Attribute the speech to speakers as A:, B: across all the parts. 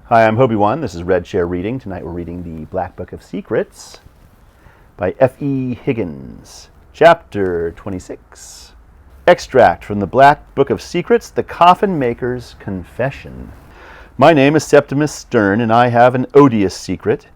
A: Hi, I'm Hobie1. This is Red Chair Reading. Tonight we're reading the Black Book of Secrets by F.E. Higgins, Chapter 26. Extract from the Black Book of Secrets, The Coffin Maker's Confession. My name is Septimus Stern, and I have an odious secret.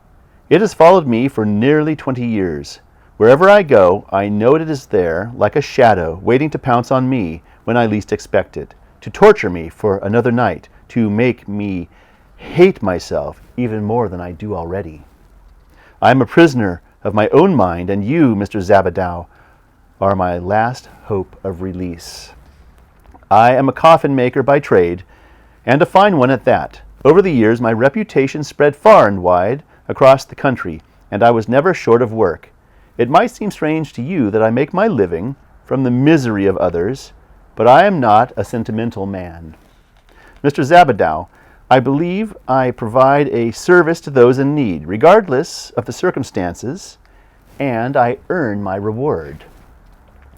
A: It has followed me for nearly 20 years. Wherever I go, I know it is there, like a shadow, waiting to pounce on me when I least expect it, to torture me for another night, to make me hate myself even more than I do already. I am a prisoner of my own mind, and you, Mr. Zabadow, are my last hope of release. I am a coffin maker by trade, and a fine one at that. Over the years, my reputation spread far and wide across the country, and I was never short of work. It might seem strange to you that I make my living from the misery of others, but I am not a sentimental man. Mr. Zabadow, I believe I provide a service to those in need, regardless of the circumstances, and I earn my reward.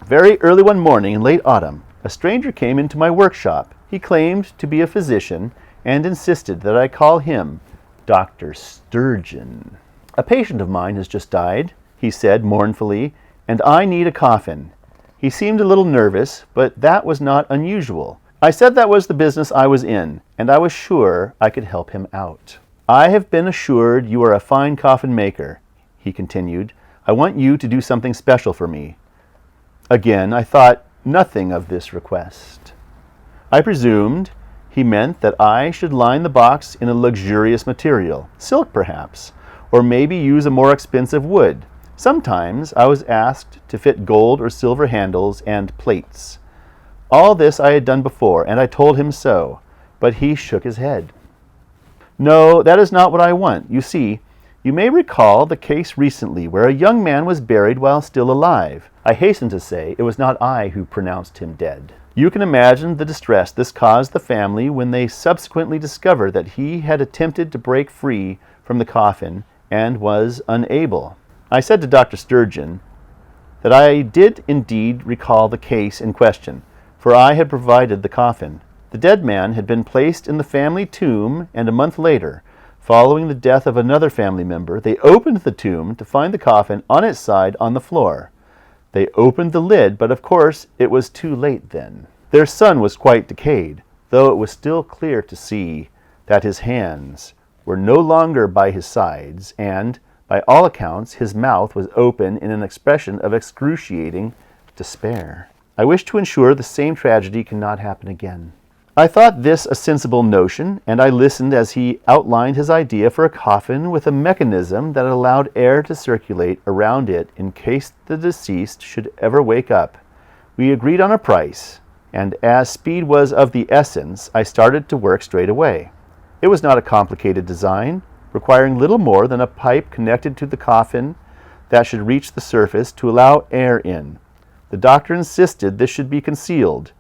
A: Very early one morning in late autumn, a stranger came into my workshop. He claimed to be a physician and insisted that I call him Dr. Sturgeon. A patient of mine has just died, he said mournfully, and I need a coffin. He seemed a little nervous, but that was not unusual. I said that was the business I was in, and I was sure I could help him out. I have been assured you are a fine coffin maker, he continued. I want you to do something special for me. Again, I thought nothing of this request. I presumed he meant that I should line the box in a luxurious material, silk perhaps, or maybe use a more expensive wood. Sometimes I was asked to fit gold or silver handles and plates. All this I had done before, and I told him so, but he shook his head. No, that is not what I want. You see, you may recall the case recently where a young man was buried while still alive. I hasten to say it was not I who pronounced him dead. You can imagine the distress this caused the family when they subsequently discovered that he had attempted to break free from the coffin and was unable. I said to Dr. Sturgeon that I did indeed recall the case in question, for I had provided the coffin. The dead man had been placed in the family tomb, and a month later, following the death of another family member, they opened the tomb to find the coffin on its side on the floor. They opened the lid, but of course it was too late then. Their son was quite decayed, though it was still clear to see that his hands were no longer by his sides, and, by all accounts, his mouth was open in an expression of excruciating despair. I wish to ensure the same tragedy cannot happen again. I thought this a sensible notion, and I listened as he outlined his idea for a coffin with a mechanism that allowed air to circulate around it in case the deceased should ever wake up. We agreed on a price, and as speed was of the essence, I started to work straight away. It was not a complicated design, requiring little more than a pipe connected to the coffin that should reach the surface to allow air in. The doctor insisted this should be concealed.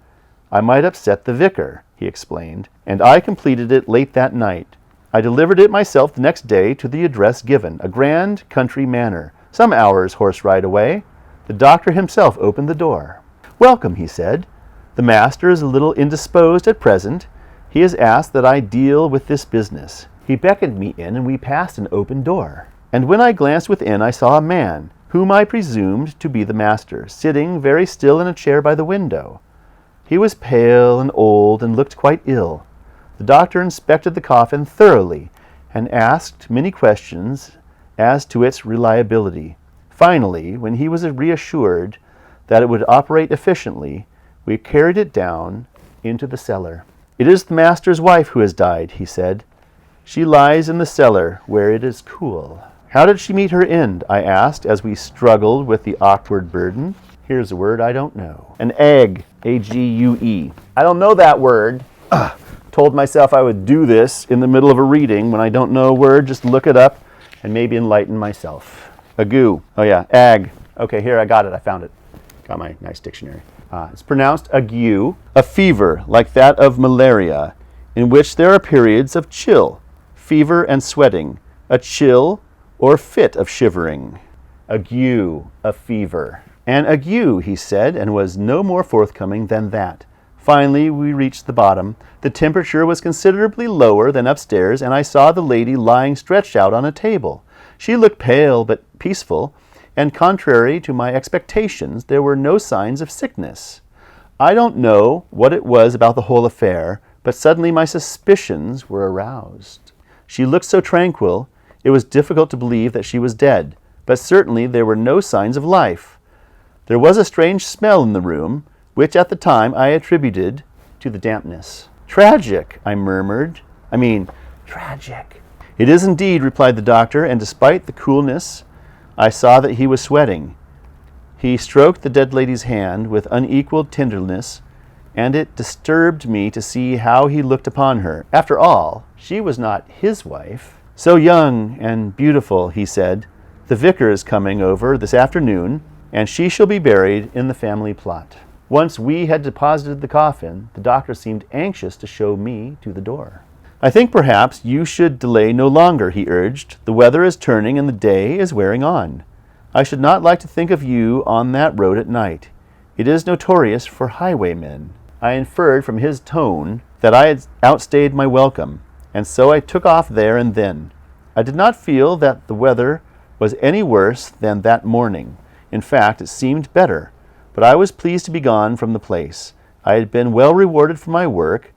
A: I might upset the vicar, he explained, and I completed it late that night. I delivered it myself the next day to the address given, a grand country manor, some hours' horse ride away. The doctor himself opened the door. Welcome, he said. The master is a little indisposed at present. He has asked that I deal with this business. He beckoned me in, and we passed an open door. And when I glanced within, I saw a man, whom I presumed to be the master, sitting very still in a chair by the window. He was pale and old and looked quite ill. The doctor inspected the coffin thoroughly and asked many questions as to its reliability. Finally, when he was reassured that it would operate efficiently, we carried it down into the cellar. It is the master's wife who has died, he said. She lies in the cellar where it is cool. How did she meet her end? I asked as we struggled with the awkward burden. Here's a word I don't know. An egg, A-G-U-E. I don't know that word. Told myself I would do this in the middle of a reading. When I don't know a word, just look it up and maybe enlighten myself. Ague. Oh yeah, ag. Okay, here, I got it. I found it. Got my nice dictionary. It's pronounced ague, a fever like that of malaria, in which there are periods of chill, fever and sweating, a chill or fit of shivering. Ague, a fever. An ague, he said, and was no more forthcoming than that. Finally, we reached the bottom. The temperature was considerably lower than upstairs, and I saw the lady lying stretched out on a table. She looked pale but peaceful, and contrary to my expectations, there were no signs of sickness. I don't know what it was about the whole affair, but suddenly my suspicions were aroused. She looked so tranquil, it was difficult to believe that she was dead, but certainly there were no signs of life. There was a strange smell in the room, which at the time I attributed to the dampness. Tragic, I murmured. Tragic. It is indeed, replied the doctor, and despite the coolness, I saw that he was sweating. He stroked the dead lady's hand with unequaled tenderness, and it disturbed me to see how he looked upon her. After all, she was not his wife. So young and beautiful, he said. The vicar is coming over this afternoon, and she shall be buried in the family plot. Once we had deposited the coffin, the doctor seemed anxious to show me to the door. I think perhaps you should delay no longer, he urged. The weather is turning and the day is wearing on. I should not like to think of you on that road at night. It is notorious for highwaymen. I inferred from his tone that I had outstayed my welcome, and so I took off there and then. I did not feel that the weather was any worse than that morning. In fact, it seemed better. But I was pleased to be gone from the place. I had been well rewarded for my work,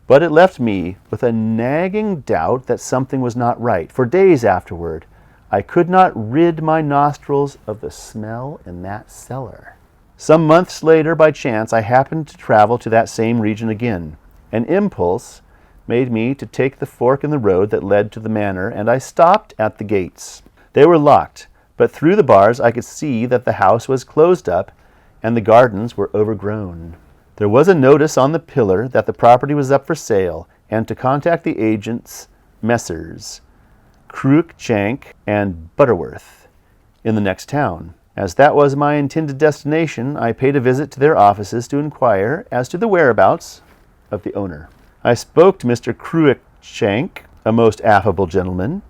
A: but it left me with a nagging doubt that something was not right. For days afterward, I could not rid my nostrils of the smell in that cellar. Some months later, by chance, I happened to travel to that same region again. An impulse made me to take the fork in the road that led to the manor, and I stopped at the gates. They were locked, but through the bars I could see that the house was closed up and the gardens were overgrown. There was a notice on the pillar that the property was up for sale, and to contact the agents, Messrs. Ch26 and Butterworth, in the next town. As that was my intended destination, I paid a visit to their offices to inquire as to the whereabouts of the owner. I spoke to Mr. Ch26, a most affable gentleman,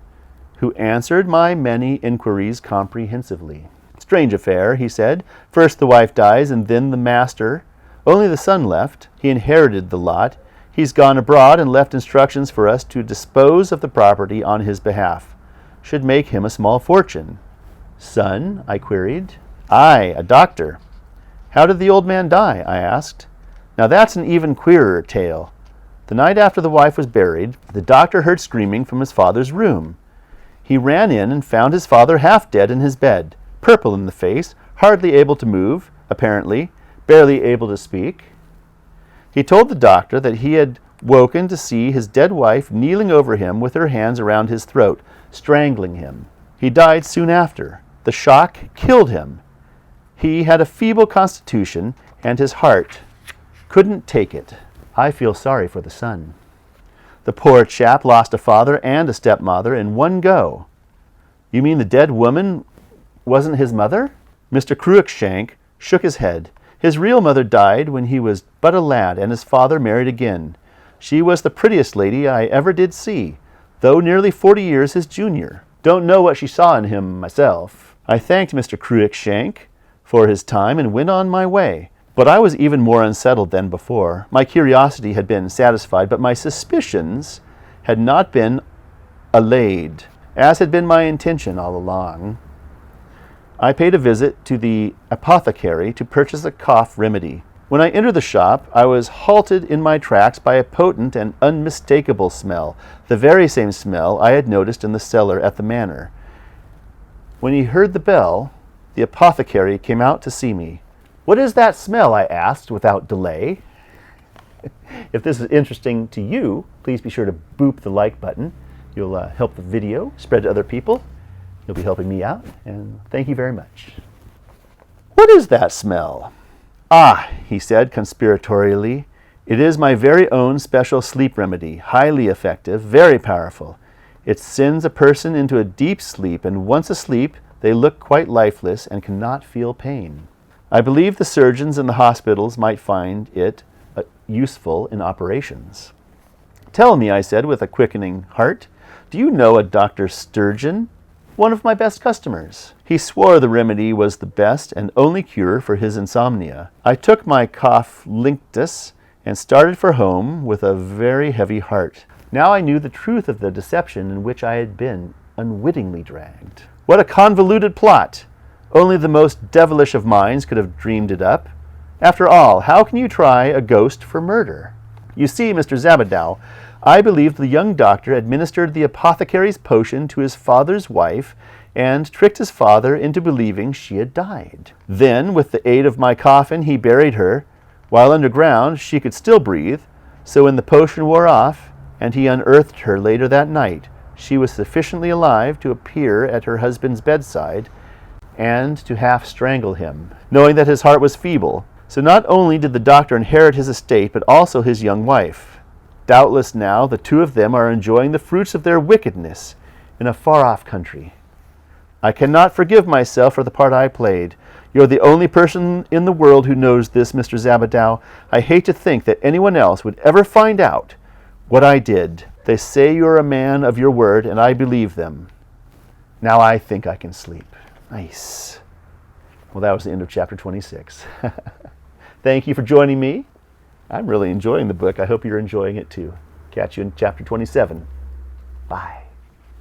A: who answered my many inquiries comprehensively. Strange affair, he said. First the wife dies, and then the master. Only the son left. He inherited the lot. He's gone abroad and left instructions for us to dispose of the property on his behalf. Should make him a small fortune. Son? I queried. Aye, a doctor. How did the old man die? I asked. Now that's an even queerer tale. The night after the wife was buried, the doctor heard screaming from his father's room. He ran in and found his father half dead in his bed, purple in the face, hardly able to move, apparently, barely able to speak. He told the doctor that he had woken to see his dead wife kneeling over him with her hands around his throat, strangling him. He died soon after. The shock killed him. He had a feeble constitution, and his heart couldn't take it. I feel sorry for the son. The poor chap lost a father and a stepmother in one go. You mean the dead woman wasn't his mother? Mr. Ch26 shook his head. His real mother died when he was but a lad, and his father married again. She was the prettiest lady I ever did see, though nearly 40 years his junior. Don't know what she saw in him myself. I thanked Mr. Ch26 for his time and went on my way. But I was even more unsettled than before. My curiosity had been satisfied, but my suspicions had not been allayed, as had been my intention all along. I paid a visit to the apothecary to purchase a cough remedy. When I entered the shop, I was halted in my tracks by a potent and unmistakable smell, the very same smell I had noticed in the cellar at the manor. When he heard the bell, the apothecary came out to see me. What is that smell? I asked without delay. If this is interesting to you, please be sure to boop the like button. You'll help the video spread to other people. You'll be helping me out, and thank you very much. What is that smell? Ah, he said conspiratorially, it is my very own special sleep remedy, highly effective, very powerful. It sends a person into a deep sleep, and once asleep, they look quite lifeless and cannot feel pain. I believe the surgeons in the hospitals might find it useful in operations. Tell me, I said with a quickening heart, do you know a Dr. Sturgeon? One of my best customers. He swore the remedy was the best and only cure for his insomnia. I took my cough linctus and started for home with a very heavy heart. Now I knew the truth of the deception in which I had been unwittingly dragged. What a convoluted plot! Only the most devilish of minds could have dreamed it up. After all, how can you try a ghost for murder? You see, Mr. Zabadow, I believed the young doctor administered the apothecary's potion to his father's wife and tricked his father into believing she had died. Then, with the aid of my coffin, he buried her. While underground, she could still breathe, so when the potion wore off and he unearthed her later that night, she was sufficiently alive to appear at her husband's bedside and to half strangle him, knowing that his heart was feeble. So not only did the doctor inherit his estate, but also his young wife. Doubtless now the two of them are enjoying the fruits of their wickedness in a far-off country. I cannot forgive myself for the part I played. You're the only person in the world who knows this, Mr. Zabadow. I hate to think that anyone else would ever find out what I did. They say you're a man of your word, and I believe them. Now I think I can sleep. Nice. Well, that was the end of chapter 26. Thank you for joining me. I'm really enjoying the book. I hope you're enjoying it too. Catch you in chapter 27. Bye.